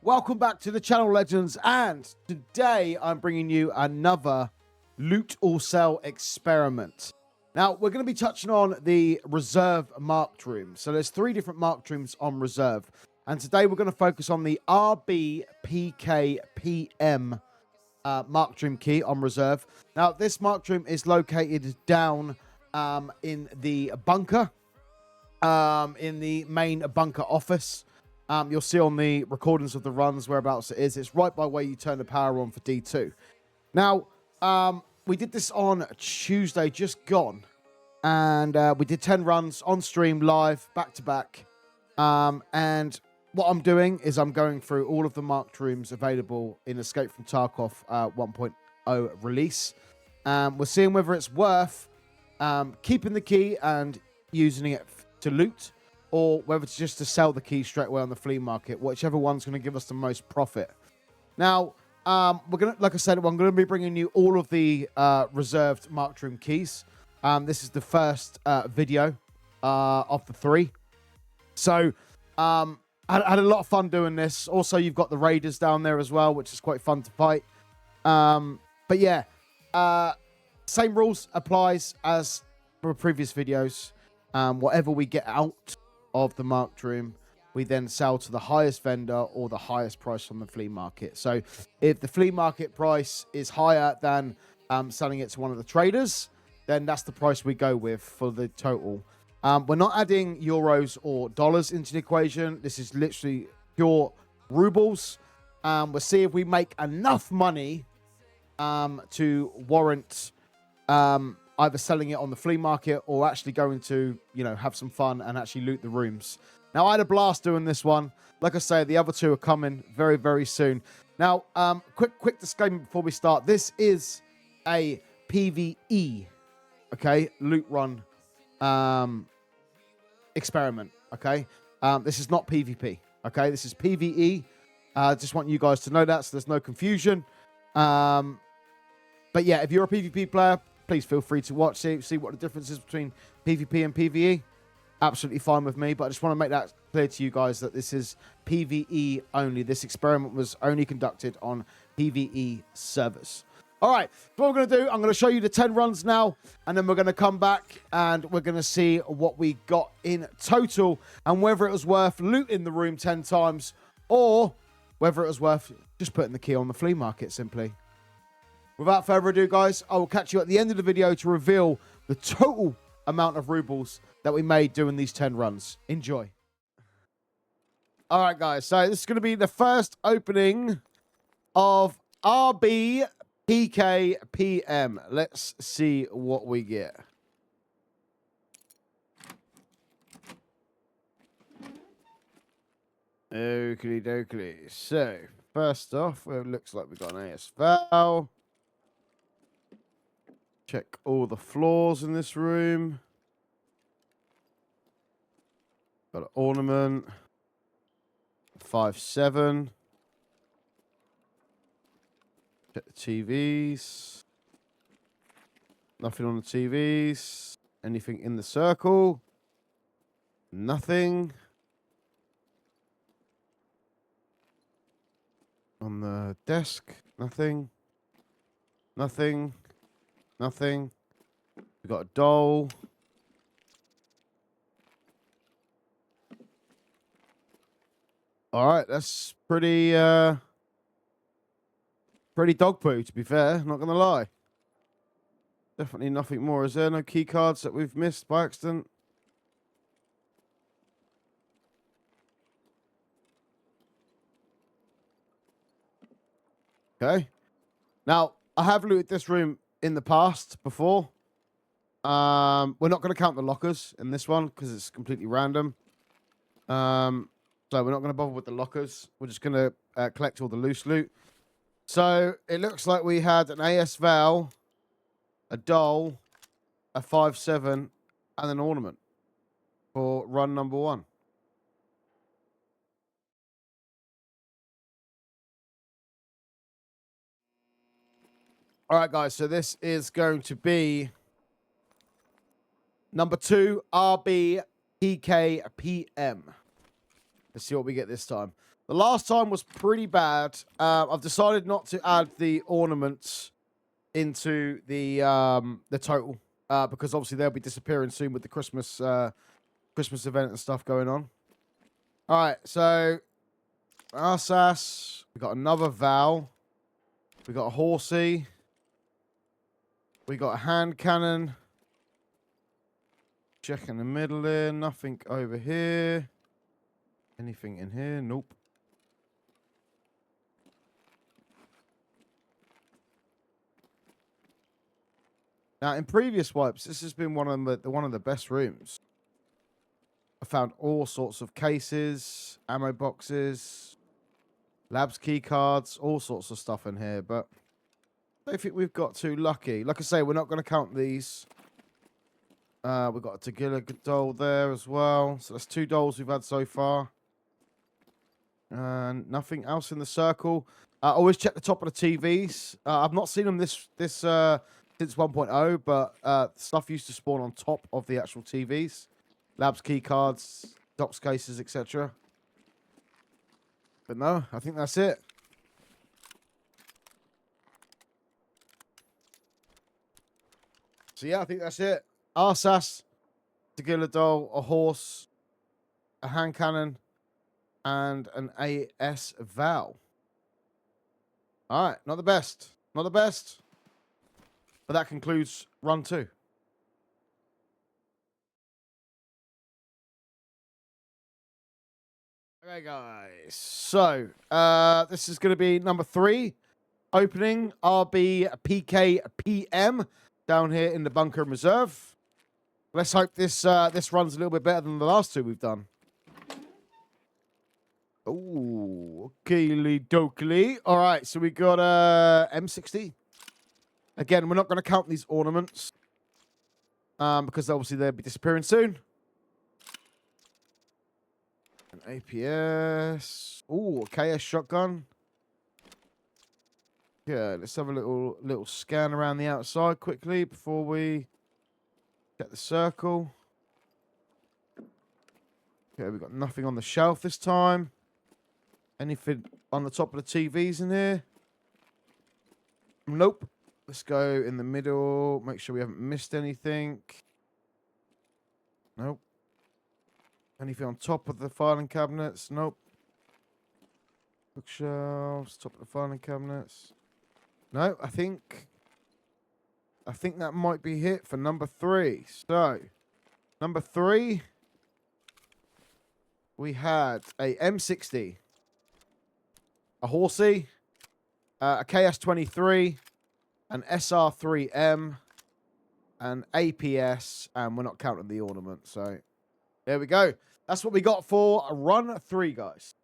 Welcome back to the channel, legends, and today I'm bringing you another loot or sell experiment. Now, we're going to be touching on the reserve marked room. So there's 3 different marked rooms on reserve, and today we're going to focus on the Rb-Pkpm marked room key on reserve. Now, this marked room is located down in the bunker, in the main bunker office. You'll see on the recordings of the runs whereabouts it is. It's right by where you turn the power on for D2. Now, we did this on Tuesday, just gone. And we did 10 runs on stream, live, back to back. And what I'm doing is I'm going through all of the marked rooms available in Escape From Tarkov 1.0 release. We're seeing whether it's worth keeping the key and using it to loot, or whether it's just to sell the key straight away on the flea market, whichever one's going to give us the most profit. Now, we're going to, like I said, I'm going to be bringing you all of the reserved marked room keys. This is the first video of the 3. So, I had a lot of fun doing this. Also, you've got the raiders down there as well, which is quite fun to fight. But yeah, same rules applies as for previous videos. Whatever we get out of the marked room, we then sell to the highest vendor or the highest price on the flea market. So if the flea market price is higher than selling it to one of the traders, then that's the price we go with for the total. We're not adding euros or dollars into the equation. This is literally pure rubles. We'll see if we make enough money to warrant either selling it on the flea market or actually going to, you know, have some fun and actually loot the rooms. Now, I had a blast doing this one. Like I say, the other 2 are coming very, very soon. Now, quick disclaimer before we start. This is a PvE, okay, loot run experiment, okay? This is not PvP, okay? This is PvE. I just want you guys to know that so there's no confusion. But yeah, if you're a PvP player, please feel free to watch, see what the difference is between PvP and PvE. Absolutely fine with me, but I just want to make that clear to you guys that this is PvE only. This experiment was only conducted on PvE servers. All right, so what we're going to do, I'm going to show you the 10 runs now, and then we're going to come back and we're going to see what we got in total and whether it was worth looting the room 10 times or whether it was worth just putting the key on the flea market simply. Without further ado, guys, I will catch you at the end of the video to reveal the total amount of rubles that we made doing these 10 runs. Enjoy. All right, guys, so this is going to be the first opening of Rb-Pkpm. Let's see what we get. Oakley dokley. So, first off, it looks like we got an ASVAL. Check all the floors in this room. Got an ornament. 5-7. Check the TVs. Nothing on the TVs. Anything in the circle? Nothing. On the desk? Nothing. Nothing. Nothing. We got a doll. All right, that's pretty dog poo, to be fair. Not gonna lie. Definitely nothing more. Is there no key cards that we've missed by accident? Okay. Now, I have looted this room in the past before. We're not going to count the lockers in this one because it's completely random. So we're not going to bother with the lockers. We're just going to collect all the loose loot. So it looks like we had an ASVAL, a doll, a 5-7, and an ornament for run number 1. All right, guys, so this is going to be number 2, Rb-Pkpm. Let's see what we get this time. The last time was pretty bad. I've decided not to add the ornaments into the total because obviously they'll be disappearing soon with the Christmas event and stuff going on. All right, so Arsas, we got another Val, we got a Horsey, we got a hand cannon. Checking the middle there, nothing over here. Anything in here? Nope. Now, in previous wipes, this has been one of the best rooms. I found all sorts of cases, ammo boxes, labs key cards, all sorts of stuff in here, but I don't think we've got too lucky. Like I say, we're not going to count these. We've got a Tagilla doll there as well. So that's 2 dolls we've had so far. And nothing else in the circle. Always check the top of the TVs. I've not seen them since 1.0, but stuff used to spawn on top of the actual TVs. Labs key cards, docs cases, etc. But no, I think that's it. So yeah, I think that's it. Arsas, Tagilla doll, a horse, a hand cannon, and an AS Val. All right, not the best. Not the best. But that concludes run 2. Okay, guys. So, this is going to be number 3. Opening Rb-Pkpm down here in the bunker and reserve. Let's hope this runs a little bit better than the last 2 we've done. Oh, okey dokey. All right, so we got M60. Again, we're not going to count these ornaments because obviously they'll be disappearing soon. An APS. Oh, KS shotgun. Yeah, let's have a little scan around the outside quickly before we get the circle. Okay, we've got nothing on the shelf this time. Anything on the top of the TVs in here? Nope. Let's go in the middle. Make sure we haven't missed anything. Nope. Anything on top of the filing cabinets? Nope. Bookshelves, top of the filing cabinets. No, I think that might be it for number 3. So, number 3, we had a M60, a Horsey, a KS23, an SR3M, an APS, and we're not counting the ornament. So, there we go. That's what we got for run 3, guys.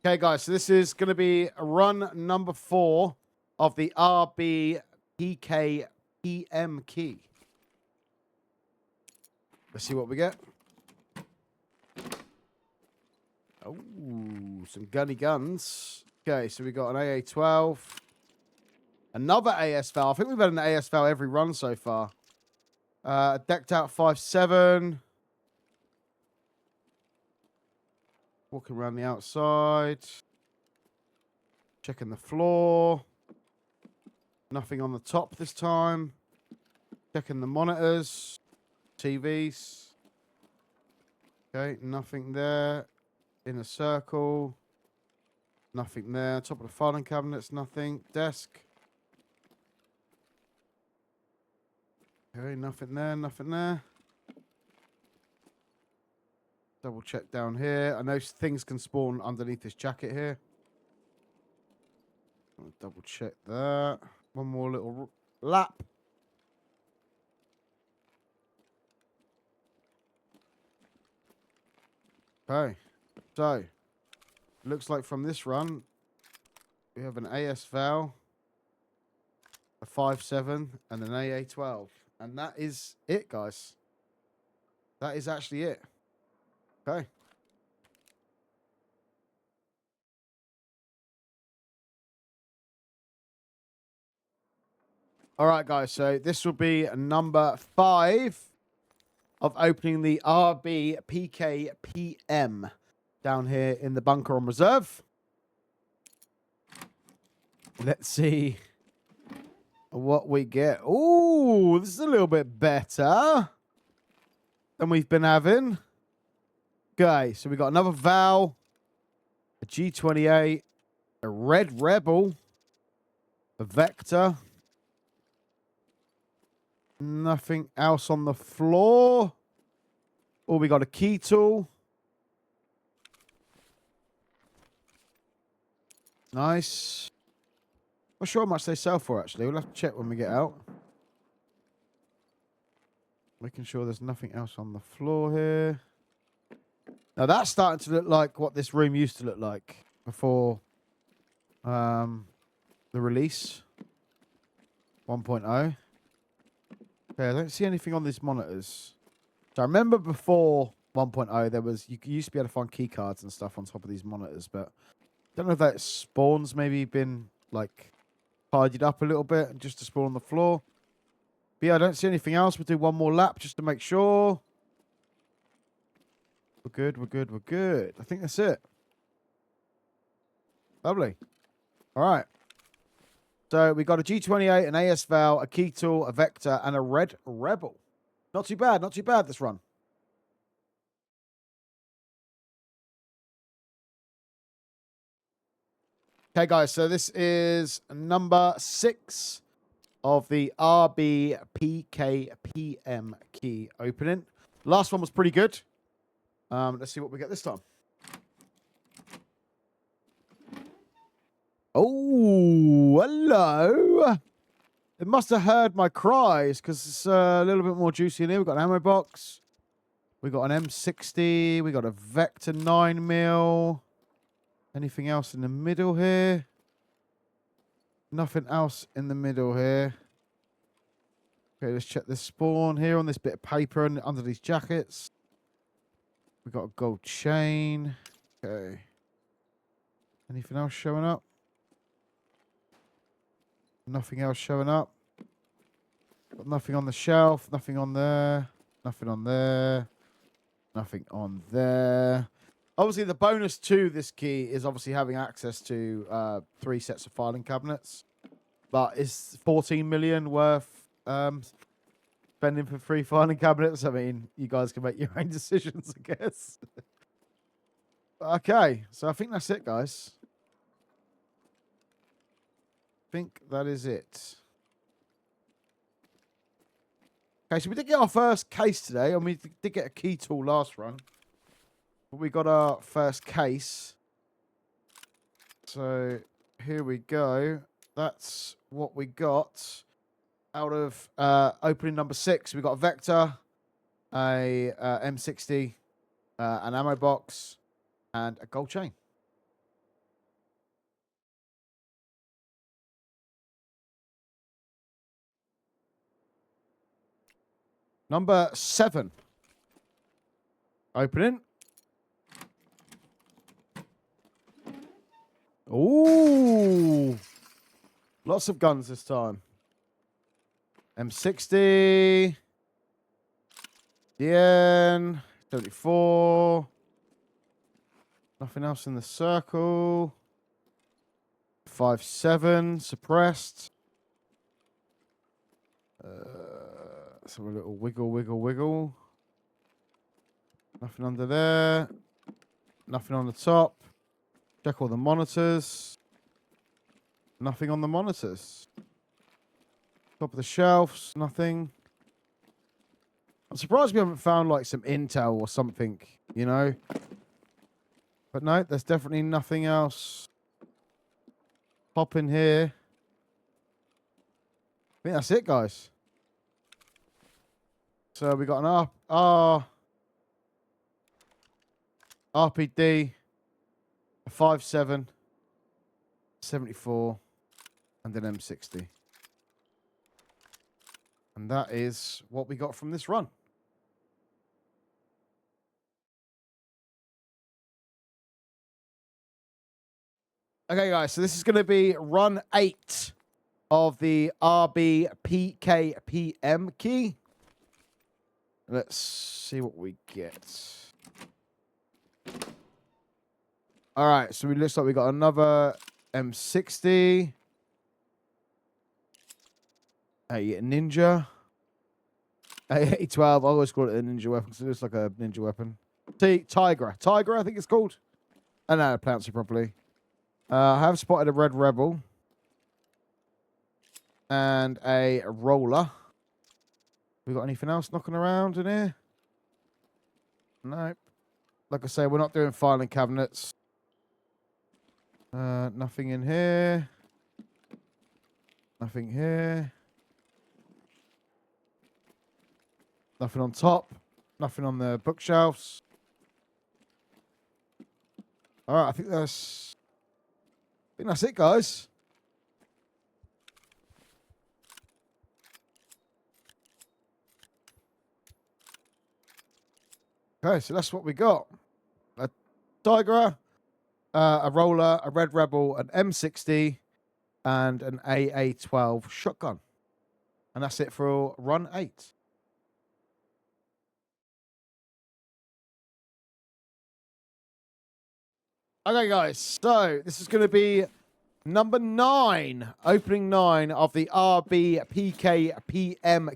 Okay, guys, so this is going to be run number 4 of the Rb-Pkpm key. Let's see what we get. Oh, some gunny guns. Okay, so we got an AA-12. Another AS Val. I think we've had an AS Val every run so far. Decked out 5.7. Walking around the outside. Checking the floor. Nothing on the top this time. Checking the monitors. TVs. Okay, nothing there. In a circle. Nothing there. Top of the filing cabinets, nothing. Desk. Okay, nothing there, nothing there. Double check down here. I know things can spawn underneath this jacket here. I'll double check that. One more little lap. Okay, so looks like from this run we have an AS Val, a 5.7, and an AA-12, and that is it, guys. That is actually it. Okay. All right, guys. So this will be number 5 of opening the Rb-Pkpm down here in the bunker on reserve. Let's see what we get. Ooh, this is a little bit better than we've been having. Okay, so we got another Val, a G28, a Red Rebel, a Vector. Nothing else on the floor. Oh, we got a key tool. Nice. Not sure how much they sell for, actually. We'll have to check when we get out. Making sure there's nothing else on the floor here. Now, that's starting to look like what this room used to look like before the release 1.0. Okay, I don't see anything on these monitors. So I remember before 1.0, there was, you used to be able to find key cards and stuff on top of these monitors, but I don't know if that spawns maybe been like tidied up a little bit and just to spawn on the floor. But yeah, I don't see anything else. We'll do one more lap just to make sure. We're good, we're good, we're good. I think that's it. Lovely. All right. So we got a G28, an AS Val, a key tool, a Vector, and a Red Rebel. Not too bad, not too bad this run. Okay, guys, so this is number 6 of the Rb-Pkpm key opening. Last one was pretty good. Let's see what we get this time. Oh, hello. It must have heard my cries because it's a little bit more juicy in here. We've got an ammo box. We got an M60. We got a Vector 9mm. Anything else in the middle here? Nothing else in the middle here. Okay, let's check this spawn here on this bit of paper and under these jackets. We got a gold chain. Okay. Anything else showing up? Nothing else showing up. Got nothing on the shelf. Nothing on there. Nothing on there. Nothing on there. Obviously, the bonus to this key is obviously having access to 3 sets of filing cabinets. But is 14 million worth spending for 3 filing cabinets? I mean, you guys can make your own decisions, I guess. Okay, so I think that's it, guys. I think that is it. Okay, so we did get our first case today, and we did get a key tool last run. But we got our first case. So here we go. That's what we got out of opening number 6. We got a Vector, a M60, an ammo box, and a gold chain. Number 7. Opening. Ooh. Lots of guns this time. M60. DN. 74. Nothing else in the circle. 5.7. Suppressed. Let's have a little wiggle, wiggle, wiggle. Nothing under there. Nothing on the top. Check all the monitors. Nothing on the monitors. Top of the shelves. Nothing. I'm surprised we haven't found like some intel or something, you know. But no, there's definitely nothing else. Pop in here. I think that's it, guys. So we got an RPD, a 5.7, 74, and an M60. And that is what we got from this run. Okay, guys, so this is going to be run 8 of the Rb-Pkpm key. Let's see what we get. All right, so it looks like we got another M60. A ninja. A12. I always call it a ninja weapon because it looks like a ninja weapon. Tiger. Tiger, I think it's called. I don't know how to pronounce it properly. I have spotted a red rebel. And a roller. We got anything else knocking around in here? Nope. Like I say, we're not doing filing cabinets. Nothing in here. Nothing here. Nothing on top. Nothing on the bookshelves. All right, I think that's it, guys. Okay, so that's what we got. A Tiger, a roller, a Red Rebel, an M60, and an AA-12 shotgun. And that's it for run 8. Okay, guys, so this is going to be number 9, opening 9 of the Rb-Pkpm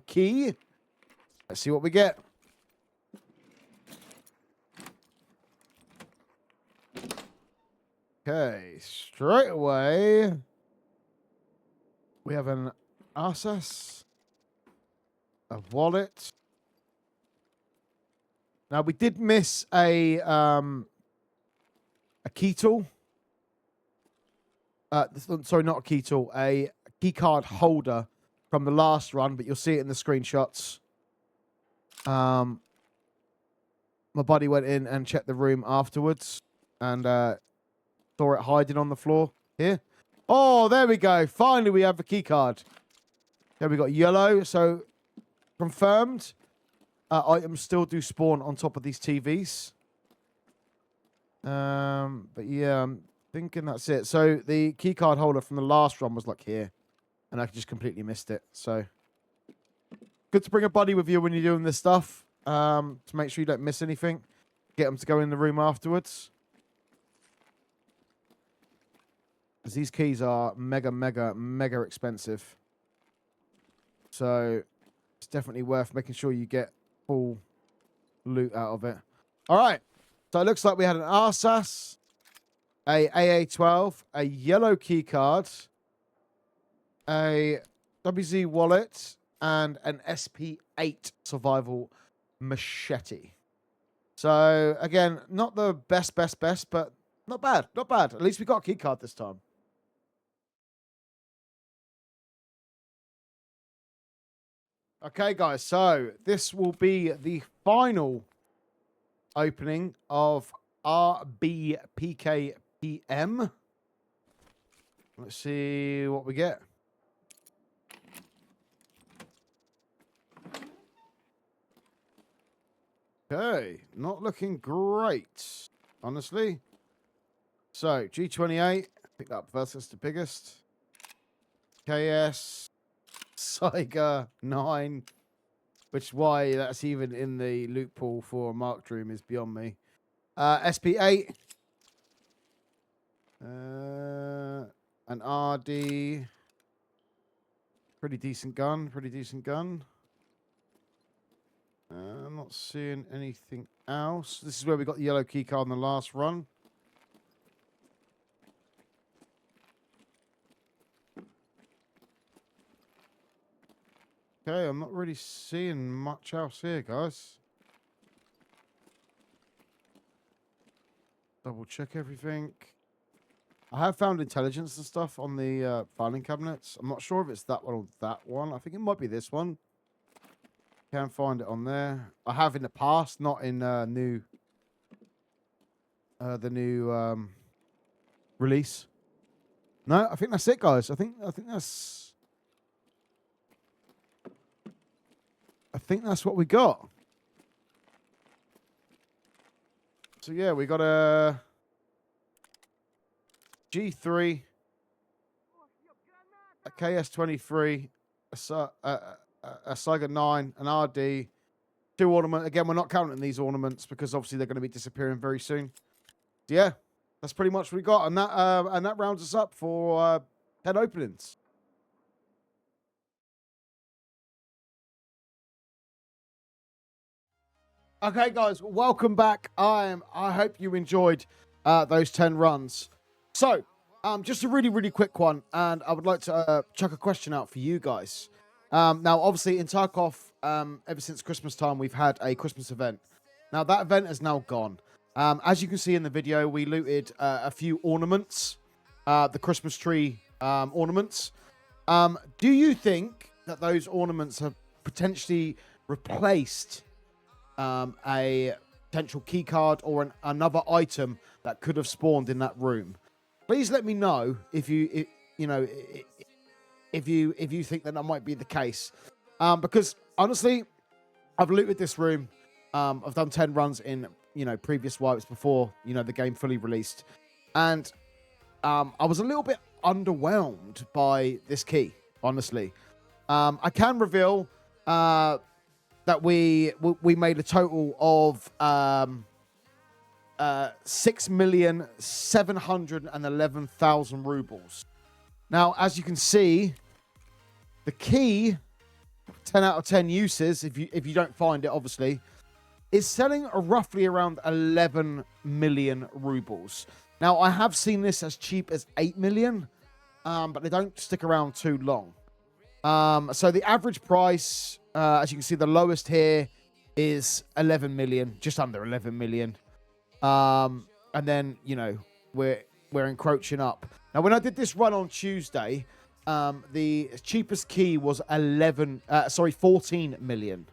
key. Let's see what we get. Okay, straight away, we have an RSS, a wallet. Now, we did miss a key tool. Sorry, not a key tool, a key card holder from the last run, but you'll see it in the screenshots. My buddy went in and checked the room afterwards and saw it hiding on the floor here. Oh, there we go. Finally, we have the key card. There we got yellow. So confirmed. Items still do spawn on top of these TVs. But yeah, I'm thinking that's it. So the key card holder from the last run was like here, and I just completely missed it. So good to bring a buddy with you when you're doing this stuff, to make sure you don't miss anything. Get them to go in the room afterwards. Because these keys are mega, mega, mega expensive. So it's definitely worth making sure you get full loot out of it. All right. So it looks like we had an RSAS, a AA-12, a yellow key card, a WZ wallet, and an SP8 survival machete. So again, not the best, but not bad. Not bad. At least we got a key card this time. Okay, guys. So this will be the final opening of Rb-Pkpm. Let's see what we get. Okay, not looking great, honestly. So, G28, pick that up first, that's the biggest. KS, Saiga 9, which why that's even in the loot pool for a marked room is beyond me. SP8, an RD, pretty decent gun, I'm not seeing anything else. This is where we got the yellow key card in the last run. Okay, I'm not really seeing much else here, guys. Double check everything. I have found intelligence and stuff on the filing cabinets. I'm not sure if it's that one or that one. I think it might be this one. Can find it on there. I have in the past, not in the new release. No, I think that's it, guys. I think that's what we got. So yeah, we got a G3, a KS23, a Saiga 9, an RD, 2 ornament. Again, we're not counting these ornaments because obviously they're going to be disappearing very soon. So yeah, that's pretty much what we got, and that rounds us up for 10 openings. Okay, guys, welcome back. I hope you enjoyed those 10 runs. So, just a really quick one, and I would like to chuck a question out for you guys. Now, obviously, in Tarkov, ever since Christmas time, we've had a Christmas event. Now, that event is now gone. As you can see in the video, we looted a few ornaments, the Christmas tree ornaments. Do you think that those ornaments have potentially replaced a potential key card or another item that could have spawned in that room? Please let me know if you think that might be the case, because honestly, I've looted this room. I've done 10 runs in previous wipes before the game fully released, and I was a little bit underwhelmed by this key, honestly. I can reveal that we made a total of 6,711,000 rubles. Now, as you can see, the key, 10 out of 10 uses, if you don't find it, obviously, is selling roughly around 11 million rubles. Now, I have seen this as cheap as 8 million, but they don't stick around too long. So the average price, as you can see, the lowest here is 11 million, just under 11 million. And then, we're encroaching up. Now, when I did this run on Tuesday, the cheapest key was 14 million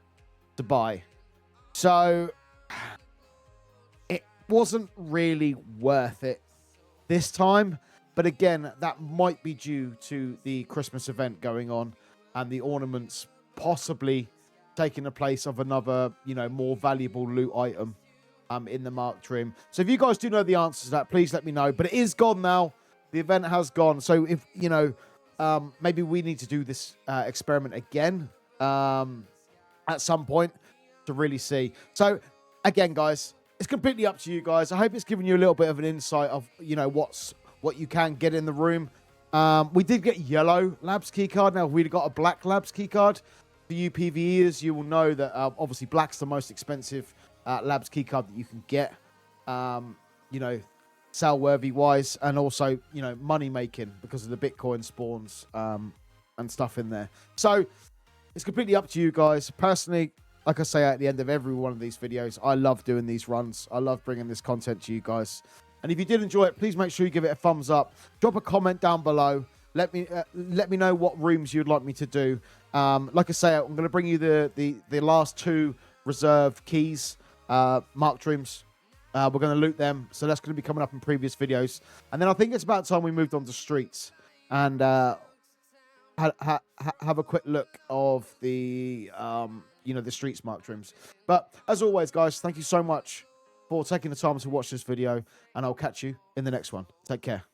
to buy. So it wasn't really worth it this time. But again, that might be due to the Christmas event going on and the ornaments possibly taking the place of another, more valuable loot item in the marked trim. So if you guys do know the answers to that, please let me know. But it is gone now. The event has gone. So if, maybe we need to do this experiment again at some point to really see. So again, guys, it's completely up to you guys. I hope it's given you a little bit of an insight of, what you can get in the room. We did get yellow labs keycard. Now, if we'd got a black labs keycard, for you PvEers, you will know that obviously black's the most expensive labs keycard that you can get. Sale worthy wise, and also money making because of the Bitcoin spawns and stuff in there. So it's completely up to you guys. Personally, like I say at the end of every one of these videos, I love doing these runs. I love bringing this content to you guys. And if you did enjoy it, please make sure you give it a thumbs up. Drop a comment down below. Let me know what rooms you'd like me to do. Like I say, I'm going to bring you the last 2 reserve keys, marked rooms. We're going to loot them. So that's going to be coming up in previous videos. And then I think it's about time we moved on to streets and have a quick look of the the streets marked rooms. But as always, guys, thank you so much for taking the time to watch this video, and I'll catch you in the next one. Take care.